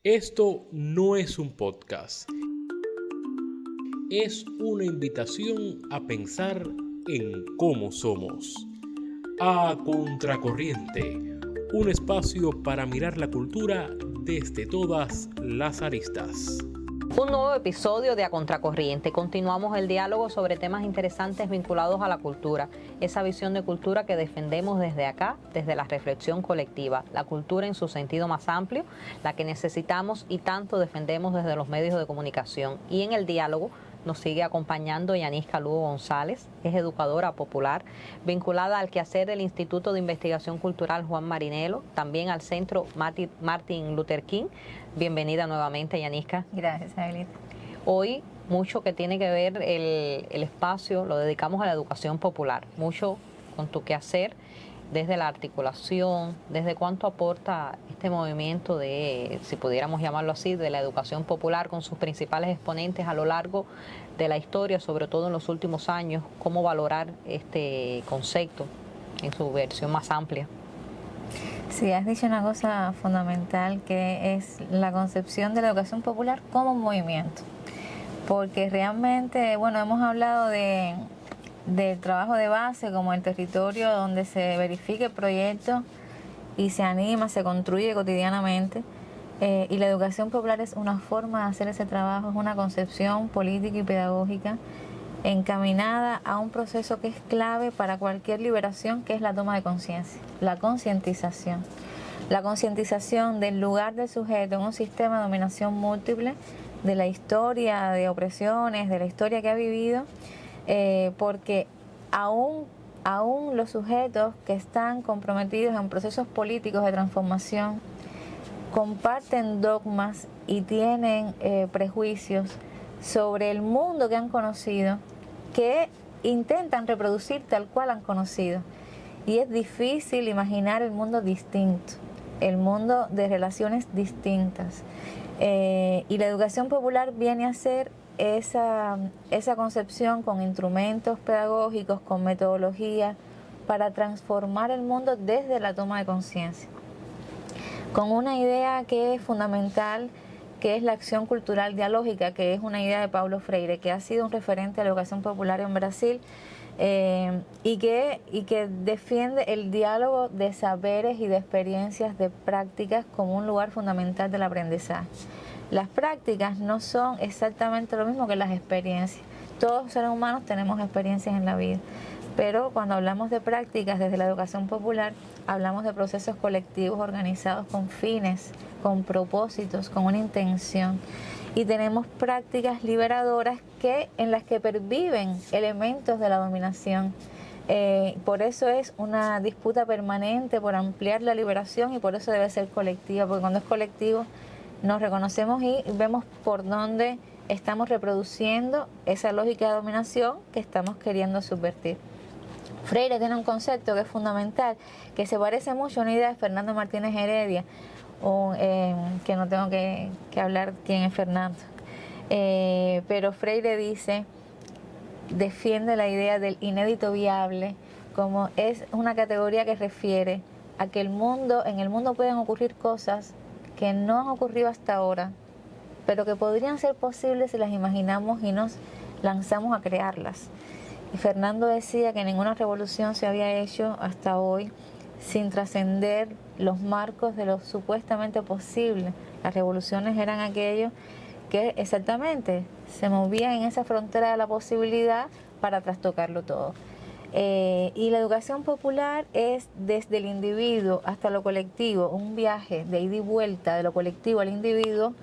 Esto no es un podcast. Es una invitación a pensar en cómo somos. A Contracorriente, un espacio para mirar la cultura desde todas las aristas. Un nuevo episodio de A Contracorriente. Continuamos el diálogo sobre temas interesantes vinculados a la cultura, esa visión de cultura que defendemos desde acá, desde la reflexión colectiva, la cultura en su sentido más amplio, la que necesitamos y tanto defendemos desde los medios de comunicación. Y en el diálogo nos sigue acompañando Yanisca Lugo González, es educadora popular, vinculada al quehacer del Instituto de Investigación Cultural Juan Marinelo, también al Centro Martin Luther King. Bienvenida nuevamente, Yanisca. Gracias, Evelyn. Hoy mucho que tiene que ver el espacio lo dedicamos a la educación popular, mucho con tu quehacer, desde la articulación, desde cuánto aporta este movimiento de, si pudiéramos llamarlo así, de la educación popular con sus principales exponentes a lo largo de la historia, sobre todo en los últimos años, cómo valorar este concepto en su versión más amplia. Sí, has dicho una cosa fundamental que es la concepción de la educación popular como un movimiento, porque realmente, bueno, hemos hablado del trabajo de base como el territorio donde se verifica el proyecto y se anima, se construye cotidianamente, y la educación popular es una forma de hacer ese trabajo, es una concepción política y pedagógica encaminada a un proceso que es clave para cualquier liberación, que es la toma de conciencia, la concientización del lugar del sujeto en un sistema de dominación múltiple, de la historia de opresiones, de la historia que ha vivido, porque aún los sujetos que están comprometidos en procesos políticos de transformación comparten dogmas y tienen prejuicios sobre el mundo que han conocido, que intentan reproducir tal cual han conocido. Y es difícil imaginar el mundo distinto, el mundo de relaciones distintas. Y la educación popular viene a ser esa concepción con instrumentos pedagógicos, con metodología, para transformar el mundo desde la toma de conciencia, con una idea que es fundamental, que es la acción cultural dialógica, que es una idea de Paulo Freire, que ha sido un referente a la educación popular en Brasil, y que defiende el diálogo de saberes y de experiencias, de prácticas, como un lugar fundamental del aprendizaje. Las prácticas no son exactamente lo mismo que las experiencias. Todos los seres humanos tenemos experiencias en la vida, pero cuando hablamos de prácticas desde la educación popular, hablamos de procesos colectivos organizados con fines, con propósitos, con una intención. Y tenemos prácticas liberadoras en las que perviven elementos de la dominación. Por eso es una disputa permanente por ampliar la liberación, y por eso debe ser colectiva, porque cuando es colectivo nos reconocemos y vemos por dónde estamos reproduciendo esa lógica de dominación que estamos queriendo subvertir. Freire tiene un concepto que es fundamental, que se parece mucho a una idea de Fernando Martínez Heredia, que no tengo que hablar quién es Fernando, pero Freire defiende la idea del inédito viable, como es una categoría que refiere a que en el mundo pueden ocurrir cosas que no han ocurrido hasta ahora, pero que podrían ser posibles si las imaginamos y nos lanzamos a crearlas. Y Fernando decía que ninguna revolución se había hecho hasta hoy sin trascender los marcos de lo supuestamente posible. Las revoluciones eran aquellos que exactamente se movían en esa frontera de la posibilidad para trastocarlo todo. Y la educación popular es desde el individuo hasta lo colectivo, un viaje de ida y vuelta de lo colectivo al individuo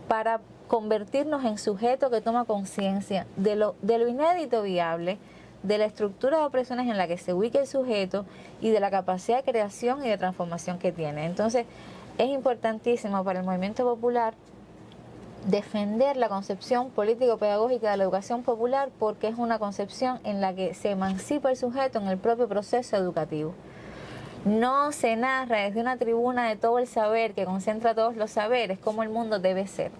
para convertirnos en sujeto que toma conciencia de lo inédito viable, de la estructura de opresiones en la que se ubica el sujeto y de la capacidad de creación y de transformación que tiene. Entonces, es importantísimo para el movimiento popular defender la concepción político-pedagógica de la educación popular, porque es una concepción en la que se emancipa el sujeto en el propio proceso educativo. No se narra desde una tribuna de todo el saber que concentra todos los saberes cómo el mundo debe ser,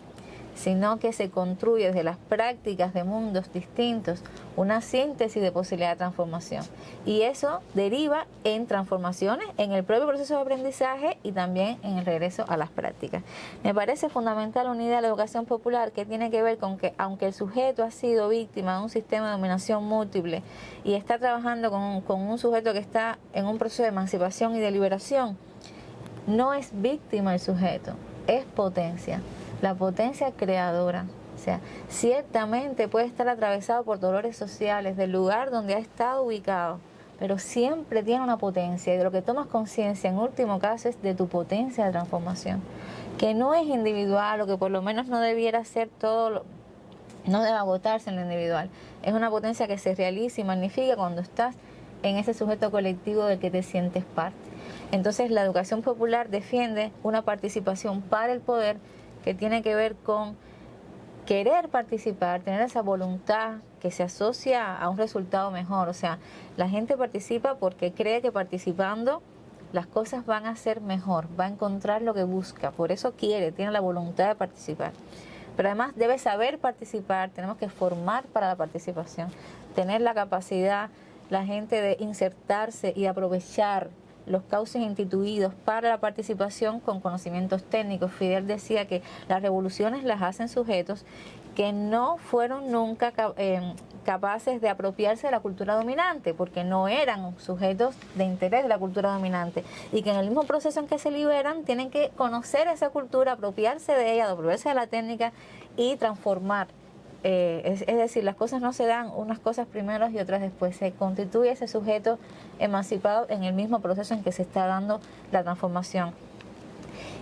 sino que se construye desde las prácticas de mundos distintos una síntesis de posibilidad de transformación. Y eso deriva en transformaciones en el propio proceso de aprendizaje y también en el regreso a las prácticas. Me parece fundamental una idea de la educación popular que tiene que ver con que, aunque el sujeto ha sido víctima de un sistema de dominación múltiple y está trabajando con un sujeto que está en un proceso de emancipación y de liberación, no es víctima el sujeto, es potencia. La potencia creadora, o sea, ciertamente puede estar atravesado por dolores sociales del lugar donde ha estado ubicado, pero siempre tiene una potencia, y de lo que tomas conciencia en último caso es de tu potencia de transformación, que no es individual, o que por lo menos no debiera ser no debe agotarse en lo individual. Es una potencia que se realiza y magnifica cuando estás en ese sujeto colectivo del que te sientes parte. Entonces la educación popular defiende una participación para el poder, que tiene que ver con querer participar, tener esa voluntad que se asocia a un resultado mejor. O sea, la gente participa porque cree que participando las cosas van a ser mejor, va a encontrar lo que busca, por eso tiene la voluntad de participar. Pero además debe saber participar, tenemos que formar para la participación, tener la capacidad, la gente, de insertarse y aprovechar los cauces instituidos para la participación con conocimientos técnicos. Fidel decía que las revoluciones las hacen sujetos que no fueron nunca capaces de apropiarse de la cultura dominante, porque no eran sujetos de interés de la cultura dominante, y que en el mismo proceso en que se liberan tienen que conocer esa cultura, apropiarse de ella, apropiarse de la técnica y transformar. Es decir, las cosas no se dan unas cosas primero y otras después, se constituye ese sujeto emancipado en el mismo proceso en que se está dando la transformación.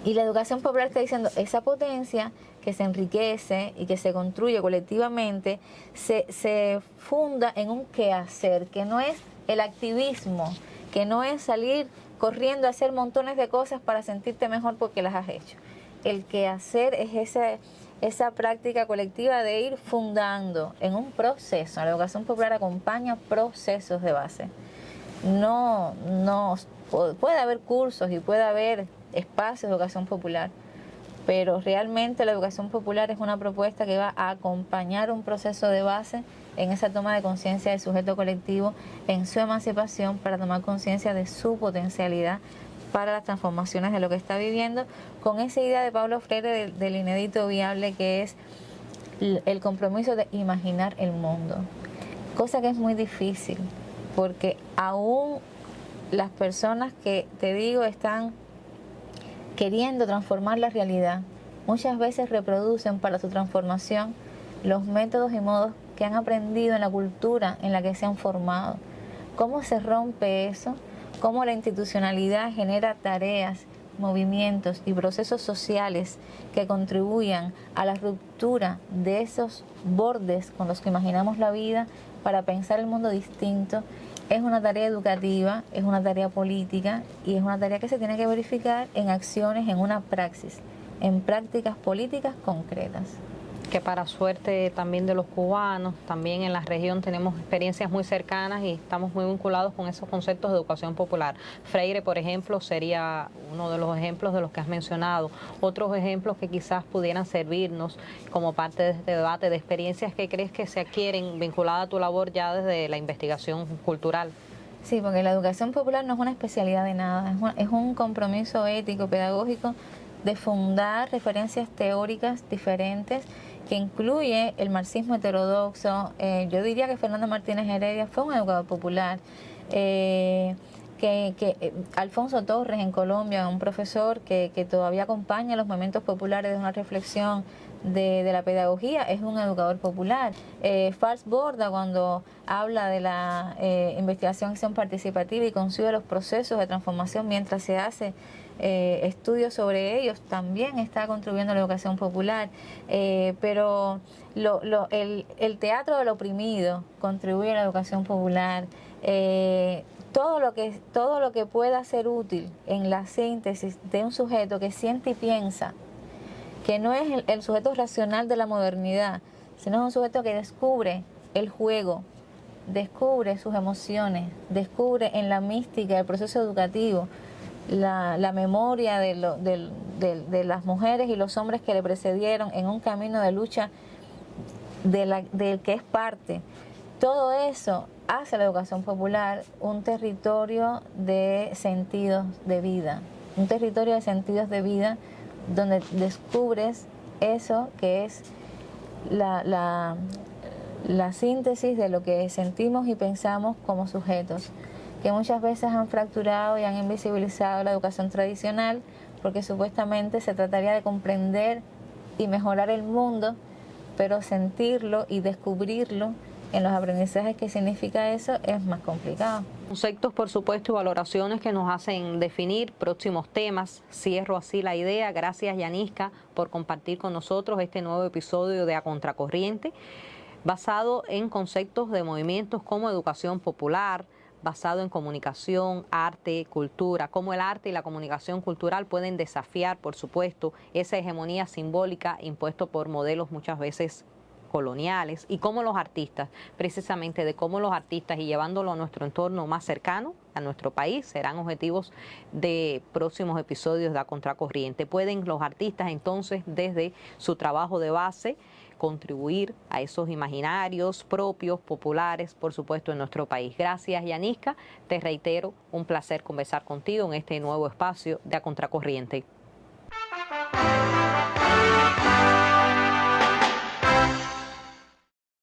Y la educación popular está diciendo, esa potencia que se enriquece y que se construye colectivamente, se funda en un quehacer, que no es el activismo, que no es salir corriendo a hacer montones de cosas para sentirte mejor porque las has hecho. El quehacer es esa práctica colectiva de ir fundando en un proceso. La educación popular acompaña procesos de base. No puede haber cursos y puede haber espacios de educación popular, pero realmente la educación popular es una propuesta que va a acompañar un proceso de base en esa toma de conciencia del sujeto colectivo, en su emancipación, para tomar conciencia de su potencialidad para las transformaciones de lo que está viviendo, con esa idea de Paulo Freire del inédito viable, que es el compromiso de imaginar el mundo, cosa que es muy difícil, porque aún las personas que, te digo, están queriendo transformar la realidad, muchas veces reproducen para su transformación los métodos y modos que han aprendido en la cultura en la que se han formado. ¿Cómo se rompe eso? Cómo la institucionalidad genera tareas, movimientos y procesos sociales que contribuyan a la ruptura de esos bordes con los que imaginamos la vida para pensar el mundo distinto. Es una tarea educativa, es una tarea política y es una tarea que se tiene que verificar en acciones, en una praxis, en prácticas políticas concretas. Que para suerte también de los cubanos, también en la región tenemos experiencias muy cercanas y estamos muy vinculados con esos conceptos de educación popular. Freire, por ejemplo, sería uno de los ejemplos de los que has mencionado. Otros ejemplos que quizás pudieran servirnos como parte de este debate, de experiencias que crees que se adquieren vinculadas a tu labor ya desde la investigación cultural. Sí, porque la educación popular no es una especialidad de nada, es un compromiso ético, pedagógico, de fundar referencias teóricas diferentes, que incluye el marxismo heterodoxo. Yo diría que Fernando Martínez Heredia fue un educador popular, Alfonso Torres en Colombia, un profesor que todavía acompaña los movimientos populares de una reflexión de la pedagogía, es un educador popular. Fals Borda, cuando habla de la investigación acción participativa y concibe los procesos de transformación mientras se hace estudios sobre ellos, también está contribuyendo a la educación popular. Pero el teatro del oprimido contribuye a la educación popular. Todo lo que pueda ser útil en la síntesis de un sujeto que siente y piensa, que no es el sujeto racional de la modernidad, sino es un sujeto que descubre el juego, descubre sus emociones, descubre en la mística del proceso educativo la memoria de las mujeres y los hombres que le precedieron en un camino de lucha del que es parte. Todo eso hace la educación popular un territorio de sentidos de vida, un territorio de sentidos de vida donde descubres eso que es la síntesis de lo que sentimos y pensamos como sujetos, que muchas veces han fracturado y han invisibilizado la educación tradicional, porque supuestamente se trataría de comprender y mejorar el mundo, pero sentirlo y descubrirlo en los aprendizajes que significa eso es más complicado. Conceptos, por supuesto, y valoraciones que nos hacen definir próximos temas. Cierro así la idea. Gracias, Yaniska, por compartir con nosotros este nuevo episodio de A Contracorriente, basado en conceptos de movimientos como educación popular, basado en comunicación, arte, cultura, cómo el arte y la comunicación cultural pueden desafiar, por supuesto, esa hegemonía simbólica impuesta por modelos muchas veces coloniales, y cómo los artistas, precisamente de cómo los artistas, y llevándolo a nuestro entorno más cercano, a nuestro país, serán objetivos de próximos episodios de A Contracorriente. Pueden los artistas entonces, desde su trabajo de base, contribuir a esos imaginarios propios, populares, por supuesto, en nuestro país. Gracias, Yaniska. Te reitero, un placer conversar contigo en este nuevo espacio de A Contracorriente.